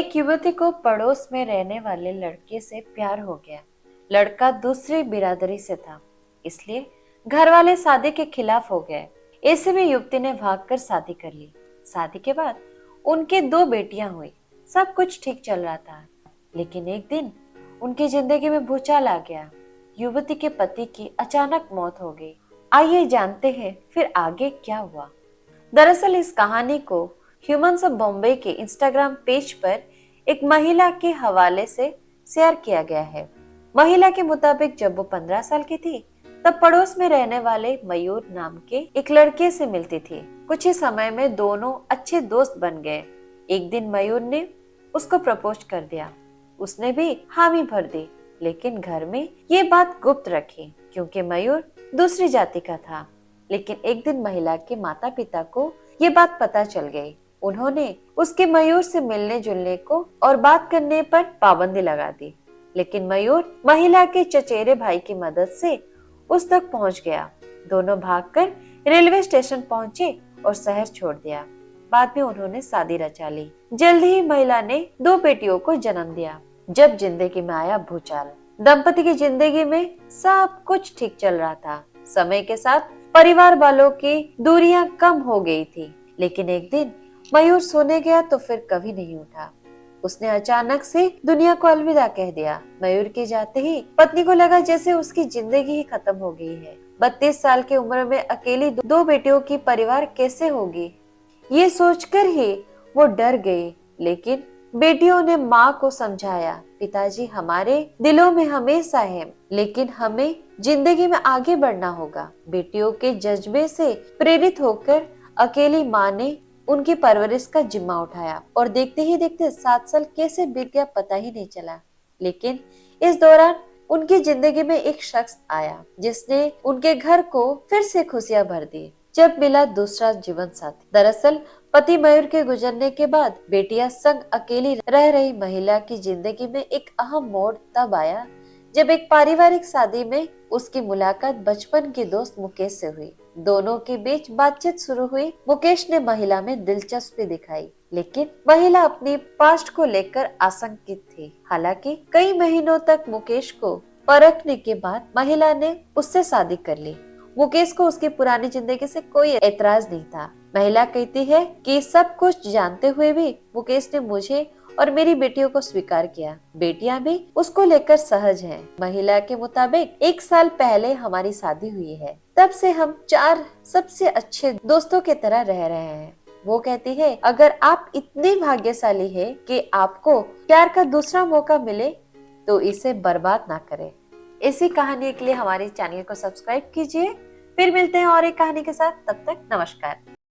एक युवती को पड़ोस में रहने वाले लड़के से प्यार हो गया। लड़का दूसरी बिरादरी से था, इसलिए घर वाले शादी के खिलाफ हो गए। ऐसे में युवती ने भागकर शादी कर ली। शादी के बाद उनके दो बेटियां हुई। सब कुछ ठीक चल रहा था, लेकिन एक दिन उनकी जिंदगी में भूचाल आ गया। युवती के पति की अचानक मौत हो गई। आइए जानते हैं फिर आगे क्या हुआ। दरअसल इस कहानी को ह्यूमंस ऑफ बॉम्बे के इंस्टाग्राम पेज पर एक महिला के हवाले से शेयर किया गया है। महिला के मुताबिक जब वो 15 साल की थी, तब पड़ोस में रहने वाले मयूर नाम के एक लड़के से मिलती थी। कुछ ही समय में दोनों अच्छे दोस्त बन गए। एक दिन मयूर ने उसको प्रपोज कर दिया। उसने भी हामी भर दी, लेकिन घर में ये बात गुप्त रखी क्योंकि मयूर दूसरी जाति का था। लेकिन एक दिन महिला के माता पिता को ये बात पता चल गई। उन्होंने उसके मयूर से मिलने जुलने को और बात करने पर पाबंदी लगा दी। लेकिन मयूर महिला के चचेरे भाई की मदद से उस तक पहुंच गया। दोनों भागकर रेलवे स्टेशन पहुंचे और शहर छोड़ दिया। बाद में उन्होंने शादी रचा ली। जल्द ही महिला ने दो बेटियों को जन्म दिया। जब जिंदगी में आया भूचाल, दंपति की जिंदगी में सब कुछ ठीक चल रहा था। समय के साथ परिवार वालों की दूरियां कम हो गई थी, लेकिन एक दिन मयूर सोने गया तो फिर कभी नहीं उठा। उसने अचानक से दुनिया को अलविदा कह दिया। मयूर के जाते ही पत्नी को लगा जैसे उसकी जिंदगी ही खत्म हो गई है। 32 साल की उम्र में अकेली दो बेटियों की परिवार कैसे होगी, ये सोचकर ही वो डर गई। लेकिन बेटियों ने माँ को समझाया, पिताजी हमारे दिलों में हमेशा है, लेकिन हमें जिंदगी में आगे बढ़ना होगा। बेटियों के जज्बे से प्रेरित होकर अकेली माँ ने उनकी परवरिश का जिम्मा उठाया और देखते ही देखते 7 साल कैसे बीत गया पता ही नहीं चला। लेकिन इस दौरान उनकी जिंदगी में एक शख्स आया जिसने उनके घर को फिर से खुशियां भर दी। जब मिला दूसरा जीवन साथी। दरअसल पति मयूर के गुजरने के बाद बेटियां संग अकेली रह रही महिला की जिंदगी में एक अहम मोड़ तब आया जब एक पारिवारिक शादी में उसकी मुलाकात बचपन के दोस्त मुकेश से हुई। दोनों के बीच बातचीत शुरू हुई। मुकेश ने महिला में दिलचस्पी दिखाई, लेकिन महिला अपनी पास्ट को लेकर आशंकित थी। हालांकि कई महीनों तक मुकेश को परखने के बाद महिला ने उससे शादी कर ली। मुकेश को उसकी पुरानी जिंदगी से कोई एतराज नहीं था। महिला कहती है कि सब कुछ जानते हुए भी मुकेश ने मुझे और मेरी बेटियों को स्वीकार किया। बेटियां भी उसको लेकर सहज हैं। महिला के मुताबिक 1 साल पहले हमारी शादी हुई है, तब से हम 4 सबसे अच्छे दोस्तों की तरह रह रहे हैं। वो कहती है, अगर आप इतने भाग्यशाली है कि आपको प्यार का दूसरा मौका मिले तो इसे बर्बाद ना करें। इसी कहानी के लिए हमारे चैनल को सब्सक्राइब कीजिए। फिर मिलते हैं और एक कहानी के साथ। तब तक नमस्कार।